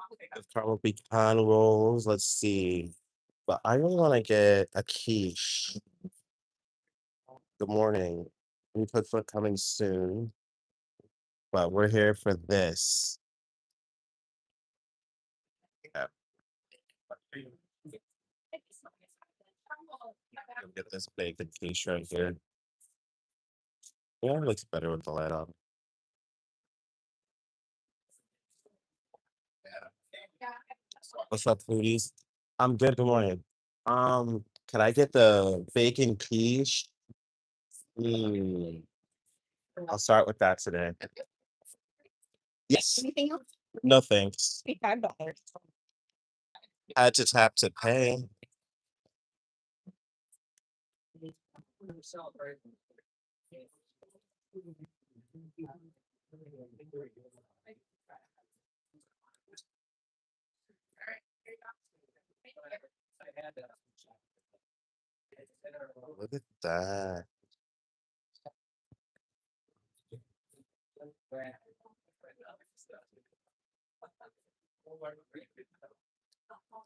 The caramel pecan rolls. Let's see. But I really want to get a quiche. Good morning. New cookbook coming soon. But we're here for this. Yeah, I'll get this bacon quiche right here. Yeah, it looks better with the light on. What's up, foodies? I'm good. Good morning. Can I get the bacon quiche? Mm, I'll start with that today. Yes. Anything else? No thanks. $5. I just have to pay. Look at that.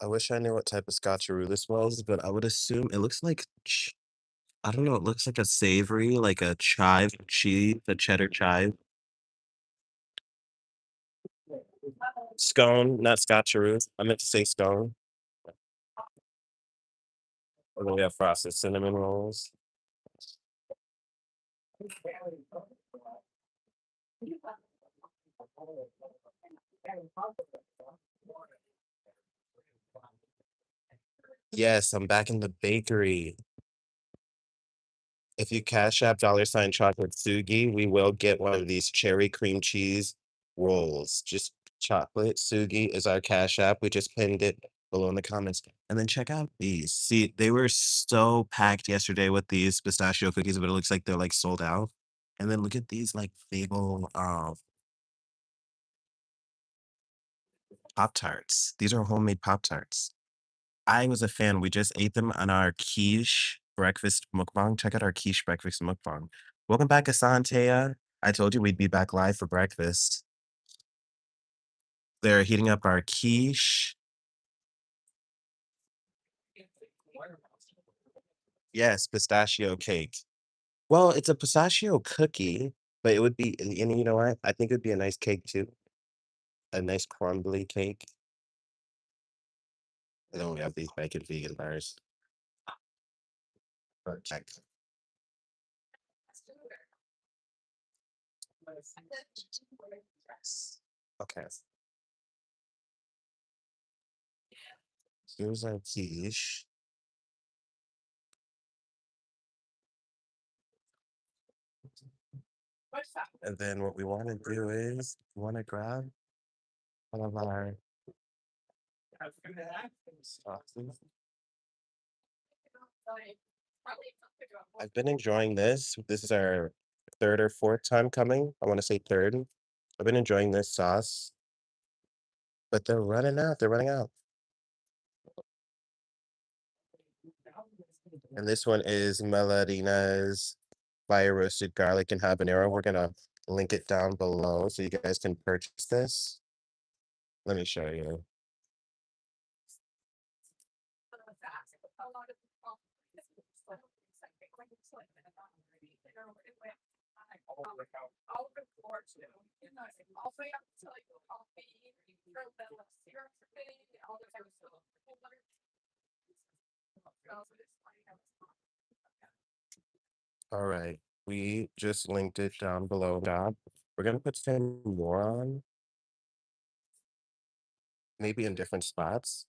I wish I knew what type of scotcheroo this was, but I would assume it looks like I don't know, it looks like a savory, like a chive cheese, a cheddar chive. Scone, not scotcheroo. I meant to say scone. And then we have frosted cinnamon rolls. Yes, I'm back in the bakery. If you cash app $ ChocolateSugi, we will get one of these cherry cream cheese rolls. Just ChocolateSugi is our cash app. We just pinned it below in the comments. And then check out these. See, they were so packed yesterday with these pistachio cookies, but it looks like they're like sold out. And then look at these like big old Pop Tarts. These are homemade Pop Tarts. I was a fan. We just ate them on our quiche breakfast mukbang. Check out our quiche breakfast mukbang. Welcome back, Asante. I told you we'd be back live for breakfast. They're heating up our quiche. Yes, pistachio cake. Well, it's a pistachio cookie, but it would be, and you know what? I think it would be a nice cake too. A nice crumbly cake. And then we have these bacon vegan bars. Check. Okay. Here's our quiche. And then what we want to do is we want to grab one of our sauces. I've been enjoying this. This is our third or fourth time coming. I want to say third. I've been enjoying this sauce, but they're running out. They're running out. And this one is Meladina's fire roasted garlic and habanero. We're gonna link it down below so you guys can purchase this. Let me show you. All right, we just linked it down below. God, we're gonna put some more on, maybe in different spots.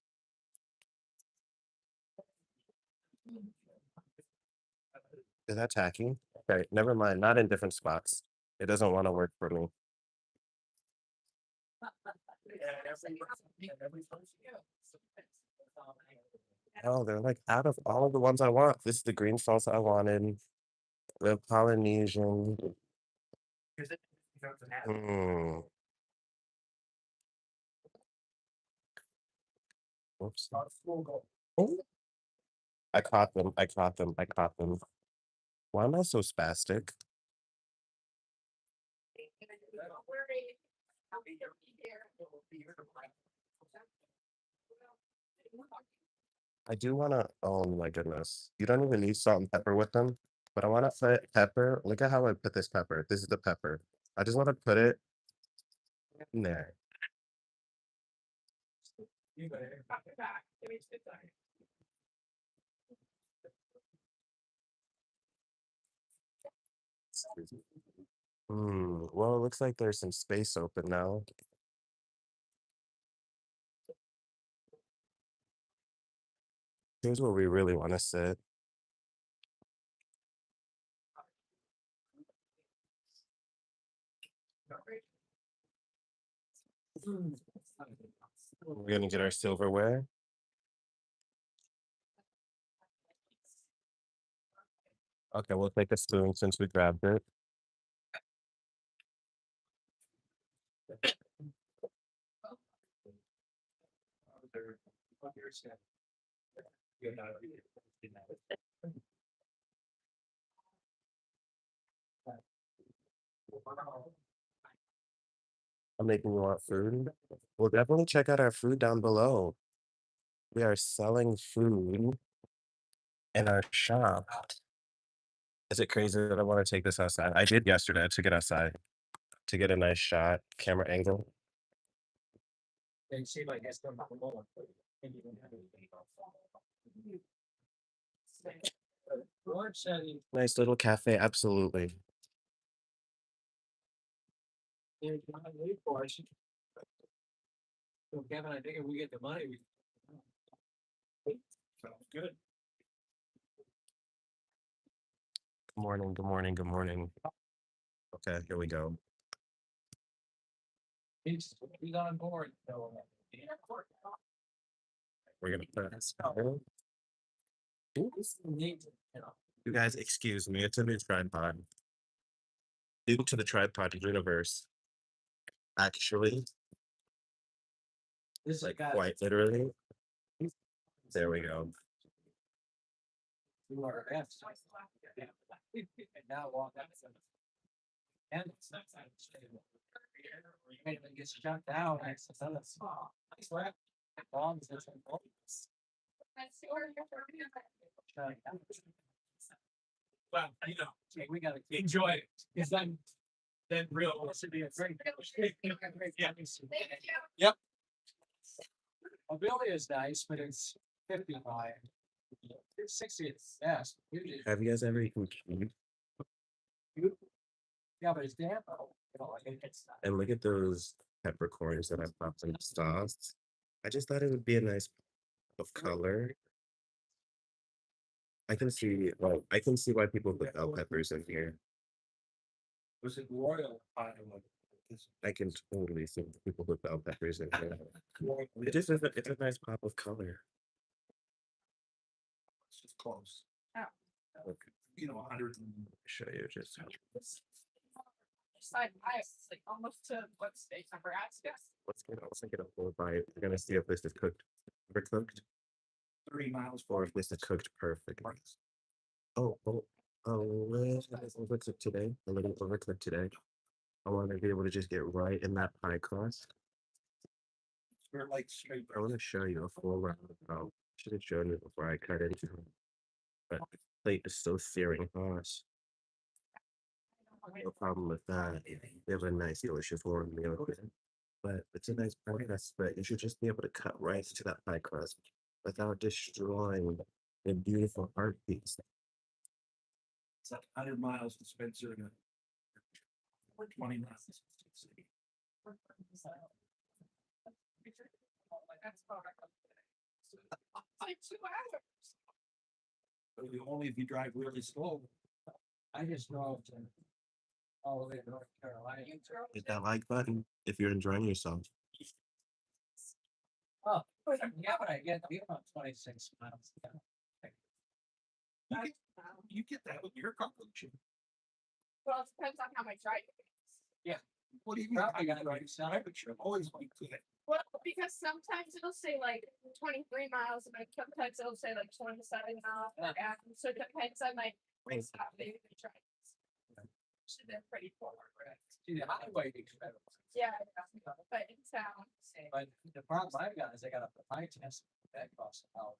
Is that tacky? Okay, never mind. Not in different spots. It doesn't want to work for me. Oh, they're like out of all of the ones I want. This is the green sauce I wanted. The Polynesian. Mm, whoops. Oh, I caught them. I caught them. I caught them. Why am I so spastic? I do wanna oh my goodness. You don't even need salt and pepper with them, but I wanna put pepper. Look at how I put this pepper. This is the pepper. I just wanna put it in there. Well, it looks like there's some space open now. Here's where we really wanna sit. We're gonna get our silverware. Okay, we'll take a spoon since we grabbed it. I'm making you want food. We'll definitely check out our food down below. We are selling food in our shop. Is it crazy that I want to take this outside? I did yesterday. I took it outside to get a nice shot, camera angle. Nice little cafe, absolutely. Good morning, good morning, good morning. Okay, here we go. We're gonna put this. You guys, excuse me, it's a new tripod. Due to the tripod universe, actually, like quite literally. There we go. Have you guys ever eaten keef? And look at those peppercorns that I popped in the sauce. I just thought it would be a nice pop of color. I can see, well, I can see why people put bell peppers in here. I can totally see why people put bell peppers in here. It just is it's a nice pop of color. Okay. 100 show you just how let's get a full bite. We're gonna see if this is cooked. Overcooked. 3 miles or if this is cooked perfectly. Oh, a little overcooked today. A little overcooked today. I want to be able to just get right in that pie crust. I want to show you a full round. Should have shown you before I cut into it. But the plate is so searing hot. No problem with that. We have a nice, delicious warm meal here. But it's a nice pie crust, but you should just be able to cut right into that pie crust without destroying the beautiful art piece. It's like 100 miles to Spencer and 20 miles. Only if you drive really slow. I just drove all the way to North Carolina. Hit that like button if you're enjoying yourself. Oh, yeah, but I get about 26 miles. You get that with your conclusion. Well, it depends on how much driving it is. Yeah. What do you mean? I got right side, but you're always like good. Well, because sometimes it'll say like 23 miles, and sometimes it'll say like 27 miles. So it depends on my stop. Maybe the They're pretty poor. See, the highway is better. Yeah, but in town. But the problem I've got is I got a eye test that costs a lot.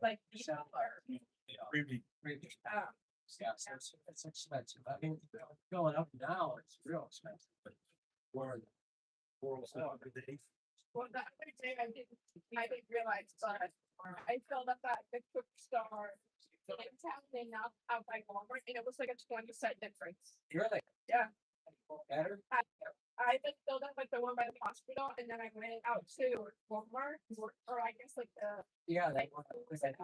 Like, So, really, yeah, so it's expensive. I mean, going up now, it's real expensive, but we're world's not good day. Well, that other day I didn't realize, but I filled up at the quick store in town and out by Walmart, and it was like a 20% difference. Really? Yeah. Better? I just filled up like the one by the hospital, and then I went out to Walmart, or I guess like the, Yeah, like, they want to. and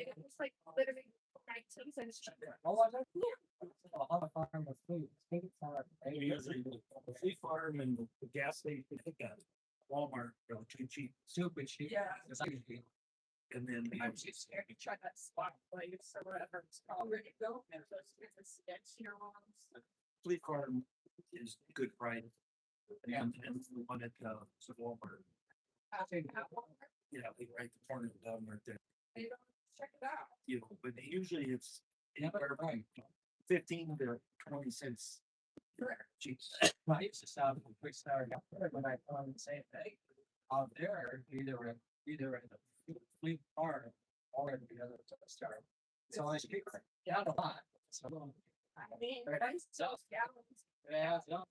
it was like literally 19 cents cheaper. Oh, was it? On the farm with food. Food farm. Usually the flea farm and the gas station, I think at Walmart are too cheap. Super cheap. Yeah. It's usually- And then I'm too scared to try that spot place or whatever it's called. Ready to go, and those sketchier ones. flea farm is good price. And the one at Walmart, At Walmart, yeah, they right the corner down right there. you know, check it out. You know, but usually it's Yeah, but right. 15 to 20 cents Correct. cheap. I used to stop at the quick start out there when I found the same thing. Out there, either at the fleet farm or at the other store. So I speak down a lot. So, I mean, I still gallons. yeah, no,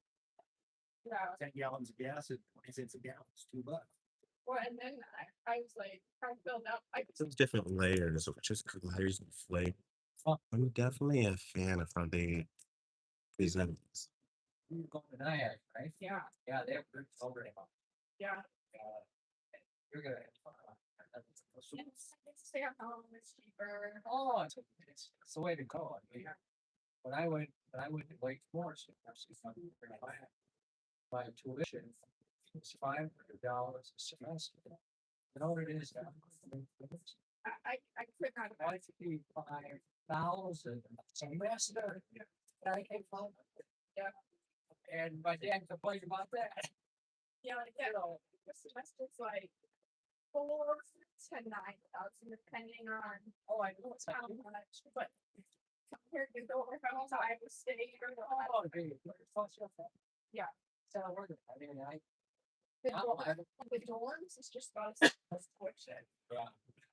Yeah. 10 gallons of gas at 20 cents a gallon, it's $2. Well, and then I was like, I filled up. Some different layers, which is good layers of flavor. Oh. I'm definitely a fan of how they present this. you go to Nyack, right? Yeah, Yeah, they're over there. yeah. You're gonna have fun. And it's stay at home, it's cheaper. Oh, it's the way to go. I mean, when I went to Lake Forest, my tuition was $500 a semester. You know what it is now? I could not imagine. 55,000 a semester. And I came from, Yeah. and my dad complained about that. Yeah, like, you know, the semester's like 4 to 9,000, depending on Oh, I know it's how much, but compared to going from Iowa State or Oh, dude, Yeah. So we're, I mean, the dorms is just about as tuition. yeah.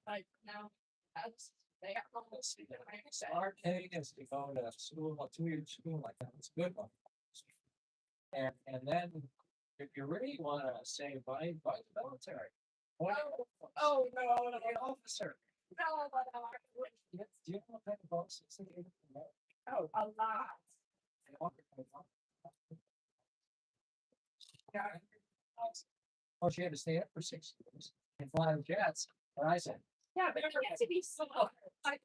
Like, now, that's, they got almost, Our thing is to go to school, a 2-year school like that, it's a good one. And then, if you really wanna save money, buy the military. Oh, no, An officer. no, but, Do you know what type of bonuses they give you? oh, a lot. Yeah. Oh, she had to stay up for 6 years and fly the jets, and I said, Yeah, but you get to be slow. I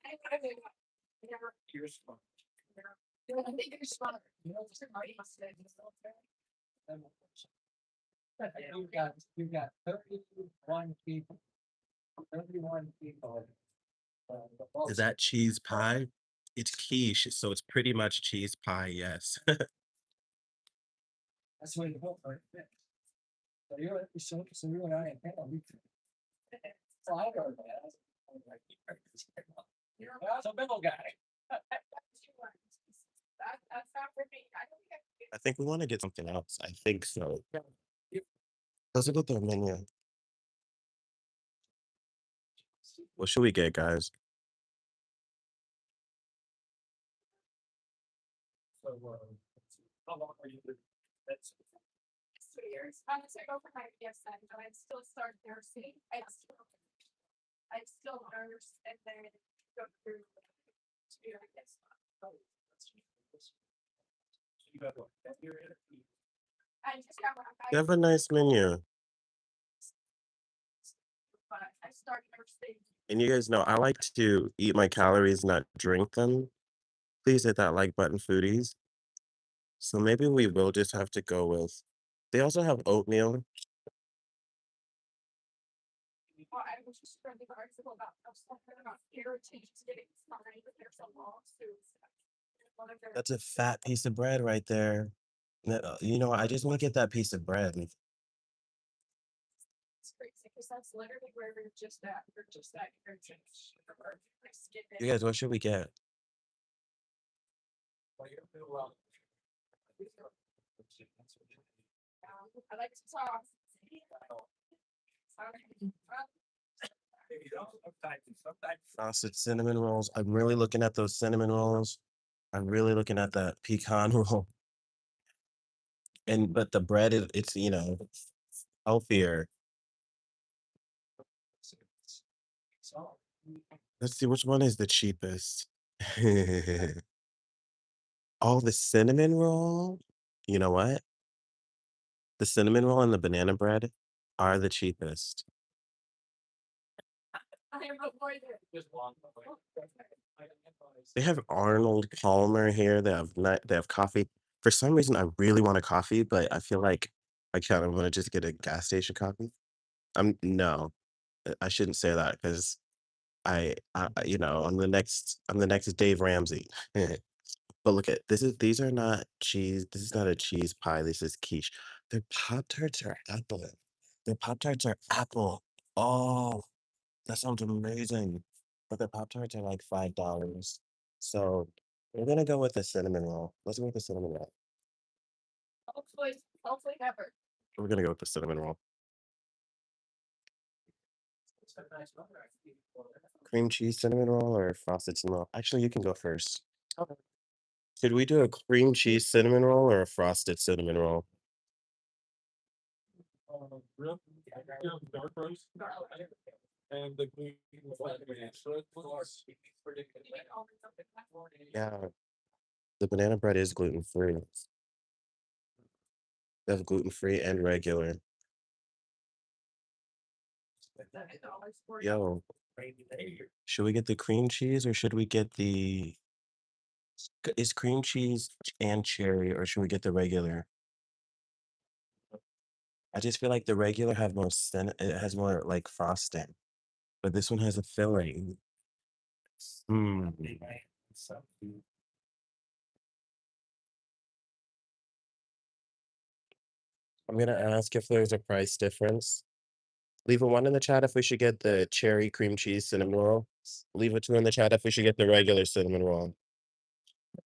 mean, never, You're smart. I think you're smart. You know, just how you must say this all day. You've got 31 people. 31 people. Is that cheese pie? It's quiche, so it's pretty much cheese pie, yes. That's what you hope for. So you and I and Hannah, we. So I go there. That's a middle guy. That's not for me. I don't think I think we want to get something else. I think so. Let's look at their menu. What should we get, guys? So, how long are you with? That's it's 2 years. Honestly, I go for my PSN, but I still start nursing. I still nurse and then go through 2 years. you got what? You're in I just got my You have a nice menu. but I start nursing. And you guys know I like to eat my calories, not drink them. Please hit that like button, foodies. So maybe we will just have to go with. They also have oatmeal. Well, I was just reading an article about something about irritations getting fined, but there's a lawsuit. That's a fat piece of bread right there. You know, I just want to get that piece of bread. It's crazy because that's literally where we're just at. We're just at irritation. You guys, what should we get? I like sauce. Frosted cinnamon rolls. I'm really looking at those cinnamon rolls. I'm really looking at that pecan roll. And but the bread is it's healthier. Let's see which one is the cheapest. Oh, the cinnamon roll. You know what? The cinnamon roll and the banana bread are the cheapest. I am avoiding. They have Arnold Palmer here. They have coffee. For some reason, I really want a coffee, but I feel like I kind of want to just get a gas station coffee. I'm no, I shouldn't say that because I'm the next Dave Ramsey. But look at these are not cheese. This is not a cheese pie. This is quiche. Their Pop Tarts are apple. Their Pop Tarts are apple. Oh, that sounds amazing. But the Pop Tarts are like $5. So we're gonna go with the cinnamon roll. Let's go with the cinnamon roll. Hopefully never. We're gonna go with the cinnamon roll. Cream cheese cinnamon roll or frosted cinnamon roll? Actually, you can go first. Okay. Should we do a cream cheese cinnamon roll or a frosted cinnamon roll? Real, dark roast. And the green Yeah, the banana bread is gluten free. They have gluten free and regular. Yo, should we get the cream cheese or should we get is cream cheese and cherry or should we get the regular? I just feel like the regular have more it has more like frosting, but this one has a filling. Hmm. I'm gonna ask if there's a price difference. Leave a one in the chat if we should get the cherry cream cheese cinnamon roll. Leave a two in the chat if we should get the regular cinnamon roll.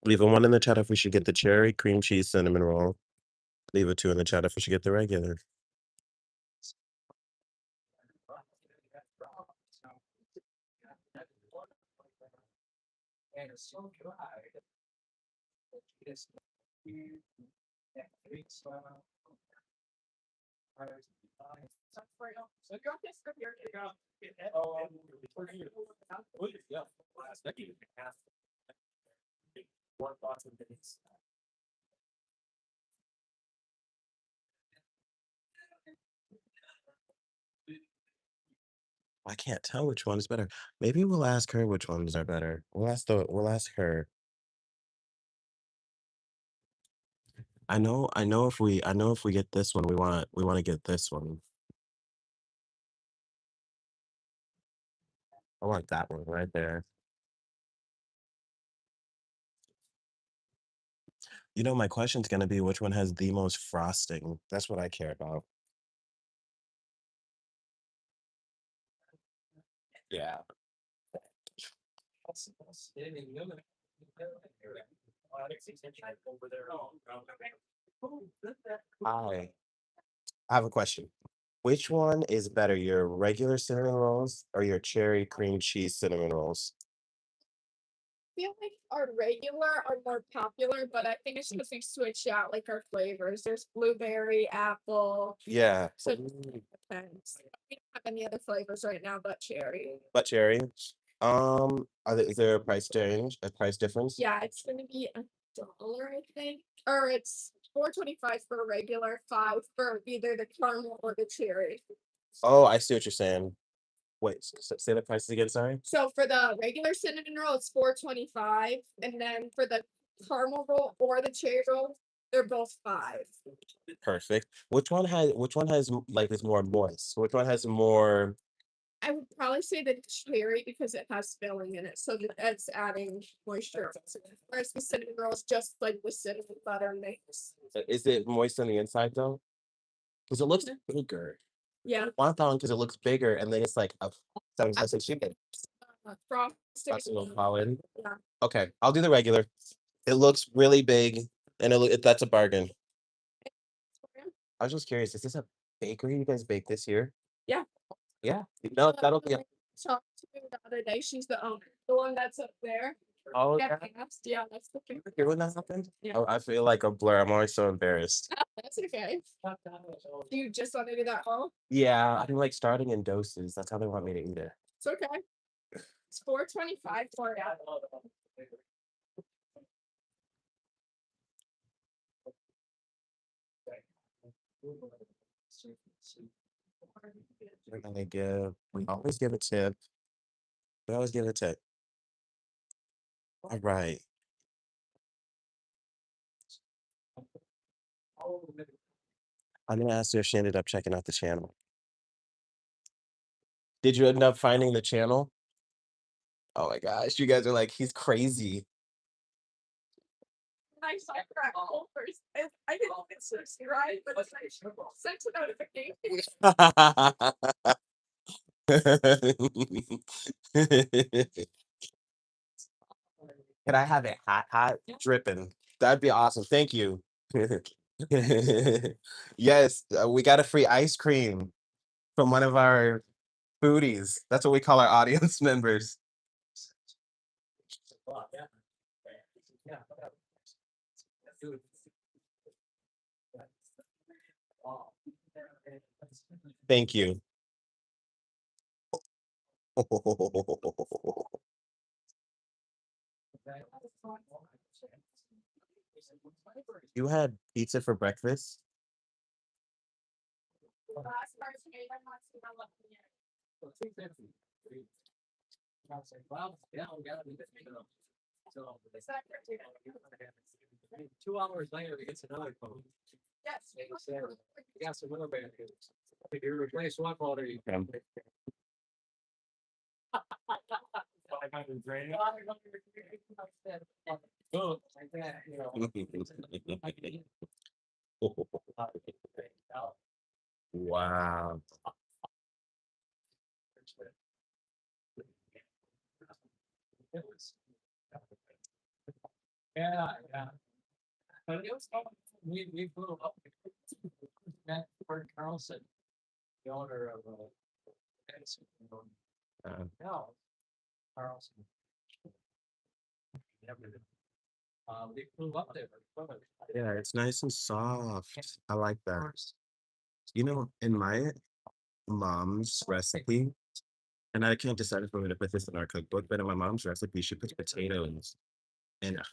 Leave a one in the chat if we should get the cherry cream cheese cinnamon roll. Leave a two in the chat if we should get the regular. And it's so dry. It's So drop this from here. Yeah, last decade and a half. One box of minutes. I can't tell which one is better. Maybe we'll ask her which ones are better. We'll ask her. I know if we get this one, we want to get this one. I want that one right there. You know, my question's gonna be which one has the most frosting. That's what I care about. Yeah. I I have a question. Which one is better, your regular cinnamon rolls or your cherry cream cheese cinnamon rolls? I feel like our regular are more popular, but I think it's because we switched out like our flavors. There's blueberry, apple. Yeah. So it depends. We don't have any other flavors right now but cherry. But cherry. Is there a price change, a price difference? Yeah, it's gonna be $1, I think. Or it's $4.25 for a regular, 5 for either the caramel or the cherry. Oh, I see what you're saying. Wait, say the prices again, sorry. So for the regular cinnamon roll, it's $4.25, and then for the caramel roll or the cherry roll, they're both 5. Perfect. Which one has like is more moist? Which one has more I would probably say the cherry because it has filling in it, so that's adding moisture. Whereas the cinnamon roll is just like the cinnamon butter mix. is it moist on the inside though? Because it looks bigger. Yeah, I want that one because it looks bigger and then it's like a seven chicken. frosting. That's a little pollen. Yeah. Okay, I'll do the regular. It looks really big, and that's a bargain. I was just curious, is this a bakery you guys bake this year? Yeah. Yeah. No, that'll be. Talked to the other day. She's the owner. The one that's up there. Oh, Yeah, yeah. yeah, that's the You were here when that happened? Yeah. Oh, I feel like a blur. I'm always so embarrassed. That's okay. Do you just want to do that all? Yeah, I'm like starting in doses. That's how they want me to eat it. It's okay. It's $4.25 for it. We're gonna give. We always give a tip. We always give a tip. All right. I'm gonna ask her if she ended up checking out the channel. Did you end up finding the channel? Oh my gosh, you guys are like, he's crazy. I saw crack first. I didn't even subscribe, but it's like sent a notification. Can I have it hot, dripping? That'd be awesome. Thank you. Yes, we got a free ice cream from one of our foodies. That's what we call our audience members. Thank you. You had pizza for breakfast? Well, yeah, we got it. So, 2 hours later, he gets another phone. Yes. He got some other bad news. If you replace one motor, you Yeah. can. 500 grand. Boom, like that, you know. Wow. Yeah, yeah. But it was, we flew up. Met Bert Carlson, the owner of, Edison, no, Carlson. We flew up there. Yeah, it's nice and soft. I like that. You know, in my mom's recipe, and I can't decide if I'm gonna put this in our cookbook, but in my mom's recipe, she puts potatoes in her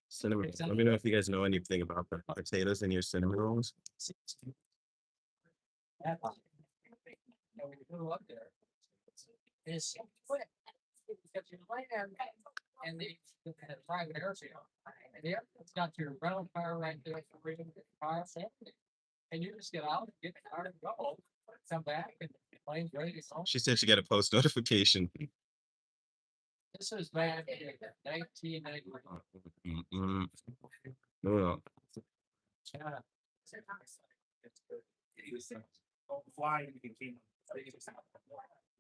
cinnamon. Let me know if you guys know anything about the potatoes in your cinnamon rolls. Yeah, we flew up there. It's and the private airfield. And the airfield's got your rental car right there for reading the car. And you just get out, get the car and go, come back and the plane's ready to go. She said she got a post notification. This was back in 1990. Mm-mm. Ugh. Yeah. Fly, you can keep.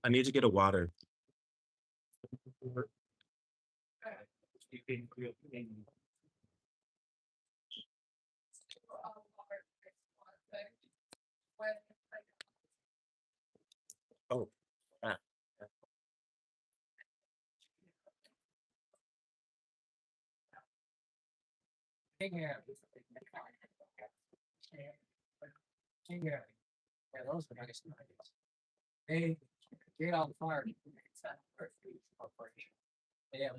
I need to get a water. You can. Oh. Ah. King Air. King Air. Yeah, those are nice. They get on fire. Yeah.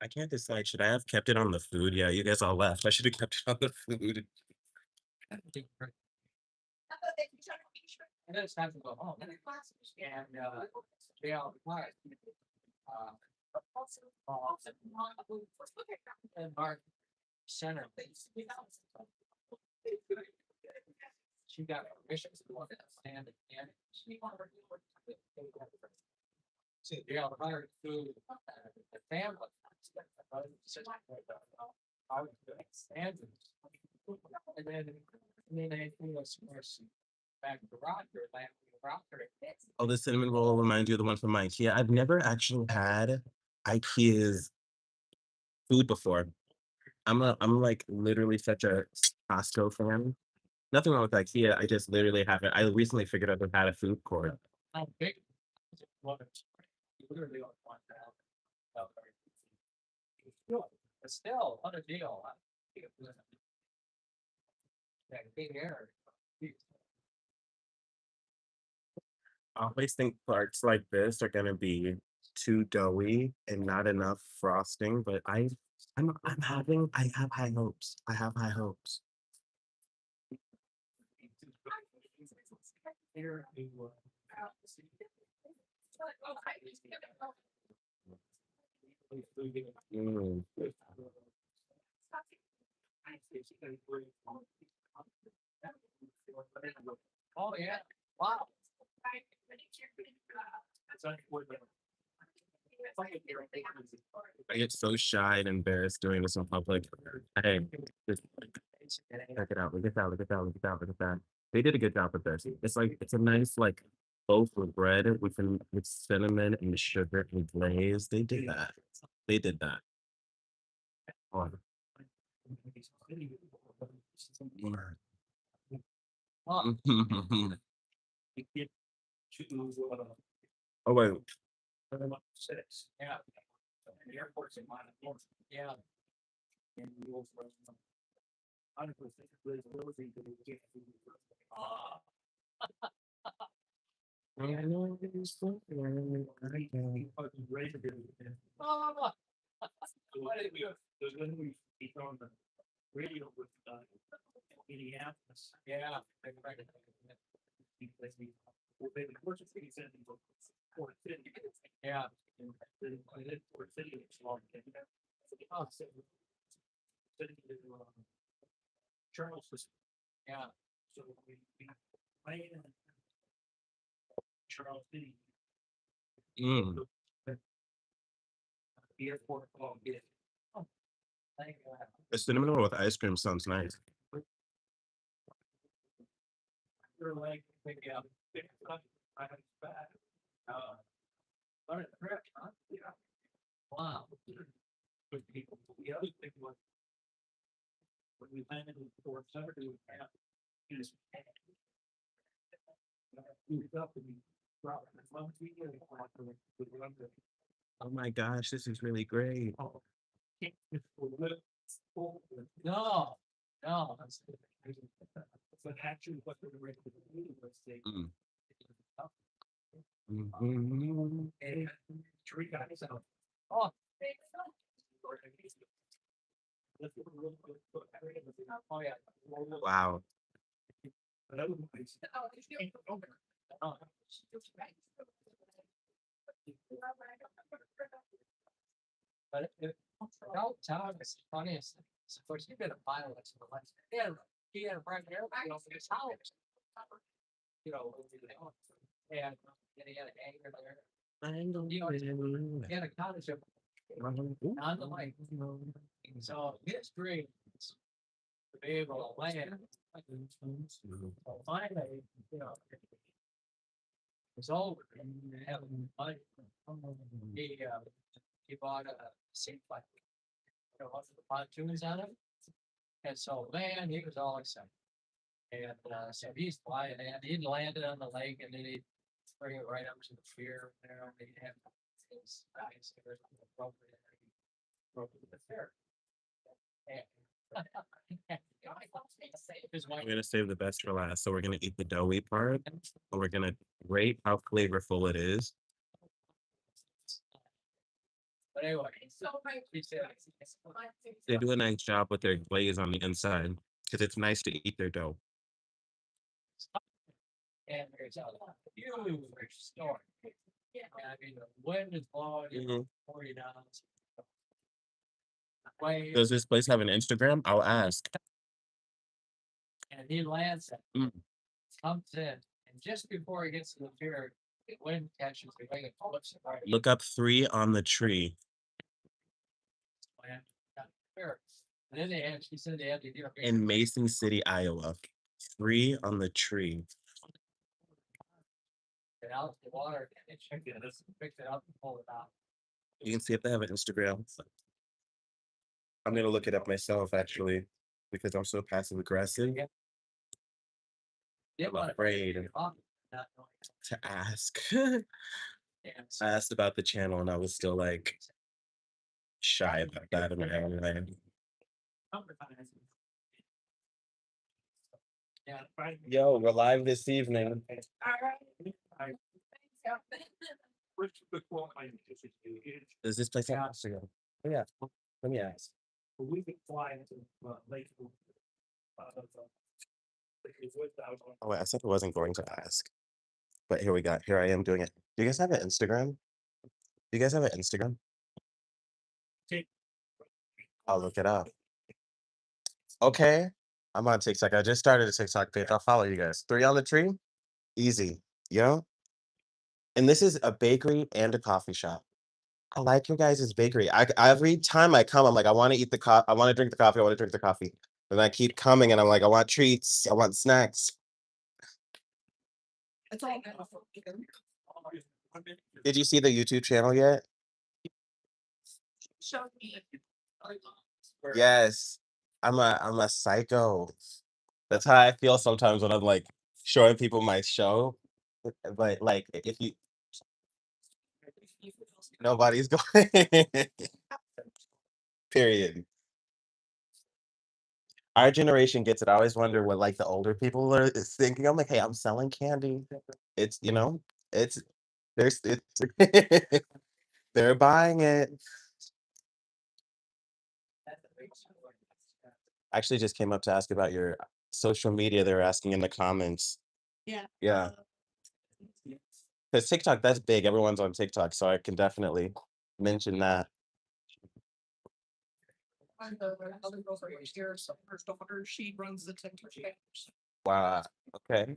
I can't decide. Should I have kept it on the food? Yeah, you guys all left. I should have kept it on the food. And then it's time to go home. And, they all quiet. And Mark Center. She got permission to go and stand and yeah, hired through the family. And then they threw us back to Roger last Oh, the cinnamon roll reminds you of the one from IKEA. I've never actually had IKEA's food before. I'm like literally such a Costco fan. Nothing wrong with IKEA. I just literally haven't. I recently figured out they've had a food court. How big is it? You literally don't want that. But still, what a deal. Yeah, big air. I always think parts like this are gonna be too doughy and not enough frosting, but I have high hopes. I have high hopes. Here, Mm. oh yeah, wow. I get so shy and embarrassed doing this in public. Hey, just check it out. Look at that. Look at that. Look at that. Look at that. They did a good job with this. It's like it's a nice like loaf of bread with cinnamon and sugar and glaze. They did that. They did that. Oh, Oh, oh wait. six. Yeah. The airport's in Montana. Yeah. Oh, oh, what did you? There's when we speak on the radio with Minneapolis. Yeah. Well, they of course it's said in Fort City. Yeah. And then I did Fort City, it's long. Oh, City to Charleston. yeah. So we play in Charles City. Mm. The airport called it. Thank you. The cinnamon roll with ice cream sounds nice. You're like, maybe I'm big, I have bad. But it's correct, huh? Yeah. Wow. But the other thing was when we landed in Fort Saturday, we had just moved up and we brought the phone to you and we were under. Oh my gosh, this is really great. Oh, No, no. but actually, what they were ready to do was they. Mm. Mhm. And 3 guys out. Oh, oh yeah. Wow. But otherwise. Oh. But no, Tom is the funniest thing. So, of course, you've been a pilot, so like, he had a brand new airplane over his house. You know, and he had an anchor there. He had a cottage on the lake. So his dream is to be able to land. So finally, you know, it's over. Having money. He bought a seaplane. You know, with the pontoons on it. And so, man, he was all excited. And so he's flying, and he'd landed on the lake, and then he'd bring it right up to the pier there, and they'd have his guys there broke it the pier. His wife, I'm gonna save the best for last. So we're gonna eat the doughy part, and we're gonna rate how flavorful it is. but anyway, he said, They do a nice job with their glaze on the inside because it's nice to eat their dough. and there's a huge storm. I mean, the wind is blowing Mhm. 40 knots. Waves, Does this place have an Instagram? I'll ask. and he lands it, comes in, and just before he gets to the pier, the wind catches the wing and flips it right. Look up 3 on the tree. Land, got the pier. And then they actually said they had to do a In Mason City, Iowa. 3 on the tree. out the water and check it, let's fix it up and pull it out. You can see if they have an Instagram. I'm gonna look it up myself actually, because I'm so passive aggressive. I'm afraid to ask. I asked about the channel and I was still like shy about that in my own way. Yo, we're live this evening. Alright. Is this place on Instagram? Oh, yeah. Let me ask. We could fly into Lake. Oh wait, I said I wasn't going to ask. But here we got. Here I am doing it. Do you guys have an Instagram? Do you guys have an Instagram? I'll look it up. Okay. I'm on TikTok. I just started a TikTok page. I'll follow you guys. 3 on the tree? Easy. Yo. And this is a bakery and a coffee shop. I like your guys' bakery. Every time I come, I'm like, I want to eat the coffee. I want to drink the coffee. I want to drink the coffee. And I keep coming and I'm like, I want treats. I want snacks. It's all Did you see the YouTube channel yet? show me. Yes. I'm a psycho. That's how I feel sometimes when I'm like showing people my show. But like if you nobody's going period. Our generation gets it. I always wonder what like the older people are is thinking. I'm like, hey, I'm selling candy. It's it's there's it's they're buying it. I actually just came up to ask about your social media. They were asking in the comments. Yeah. Yeah. Because TikTok, that's big. Everyone's on TikTok, so I can definitely mention that. I'm the other girl right here, so her daughter, she runs the TikTok page. Wow. Okay.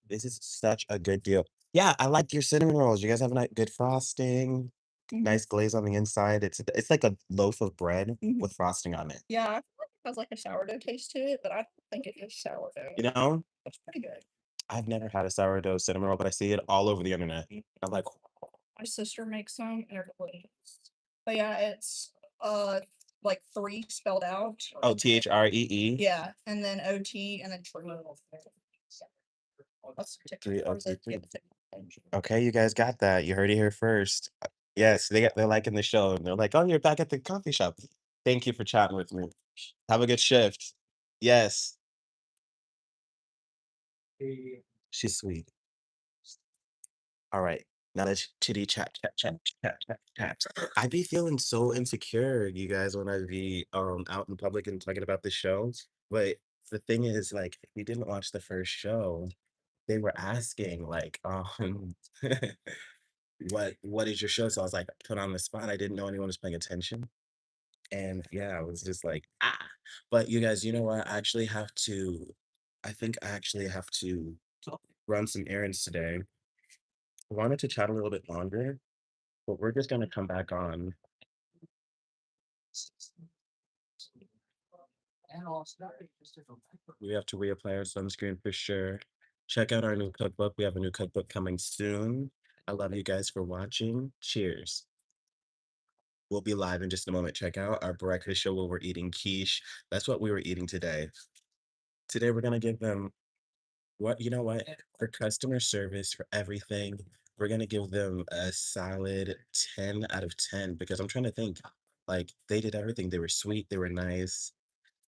This is such a good deal. Yeah, I like your cinnamon rolls. You guys have a good frosting, nice glaze on the inside. It's like a loaf of bread with frosting on it. Yeah, I feel like it has like a sourdough taste to it, but I don't think it is sourdough. You know, It's pretty good. I've never had a sourdough cinnamon roll, but I see it all over the internet. I'm like, My sister makes some and they're delicious. But yeah, it's like 3 spelled out. oh, THREE. Yeah, and then OT and then tree. That's Three TikTok. OT, three. Okay, you guys got that. You heard it here first. Yes, they're liking the show and they're like, oh, you're back at the coffee shop. Thank you for chatting with me. Have a good shift. Yes, she's sweet. All right. Now let's chitty chat. I be feeling so insecure, you guys, when I be out in public and talking about the show. But the thing is, like, if you didn't watch the first show, they were asking, like, what is your show? So I was like put on the spot. I didn't know anyone was paying attention. And yeah, I was just like, ah. But you guys, you know what? I think I actually have to run some errands today. I wanted to chat a little bit longer, but we're just gonna come back on. We have to reapply our sunscreen for sure. Check out our new cookbook. We have a new cookbook coming soon. I love you guys for watching. Cheers. We'll be live in just a moment. Check out our breakfast show where we're eating quiche. That's what we were eating today. Today we're gonna give them you know what? For customer service, for everything, we're gonna give them a solid 10 out of 10 because I'm trying to think. Like they did everything. They were sweet, they were nice.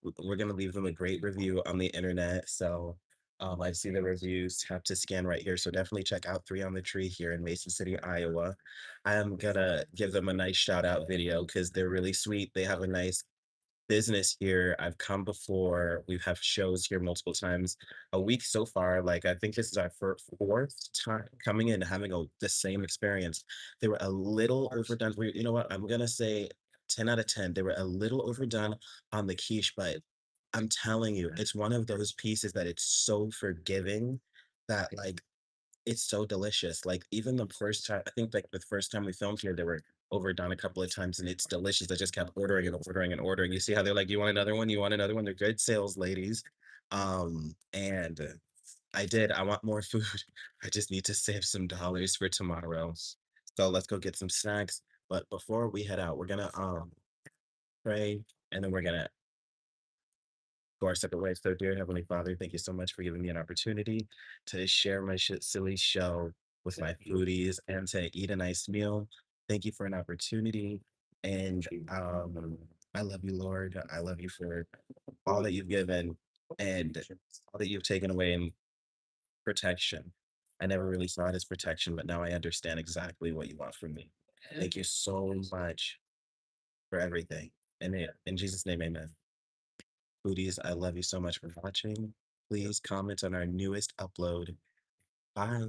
We're gonna leave them a great review on the internet. So I see the reviews, tap to scan right here. So definitely check out 3 on the Tree here in Mason City, Iowa. I am gonna give them a nice shout out video because they're really sweet. They have a nice business here. I've come before. We have shows here multiple times a week so far. Like I think this is our fourth time coming in having the same experience. They were a little overdone. You know what? I'm gonna say 10 out of 10. They were a little overdone on the quiche, but I'm telling you, it's one of those pieces that it's so forgiving that like it's so delicious. Like even the first time, I think like the first time we filmed here, they were overdone a couple of times and it's delicious. I just kept ordering and ordering and ordering. You see how they're like, you want another one? You want another one? They're good sales ladies. And I want more food. I just need to save some dollars for tomorrow. So let's go get some snacks. But before we head out, we're gonna pray, and then we're gonna go our separate ways. So, dear Heavenly Father, thank you so much for giving me an opportunity to share my silly show with my foodies and to eat a nice meal. Thank you for an opportunity. And I love you, Lord. I love you for all that you've given and all that you've taken away in protection. I never really saw it as protection, but now I understand exactly what you want from me. Thank you so much for everything. And in Jesus' name, amen. Foodies, I love you so much for watching. Please comment on our newest upload. Bye.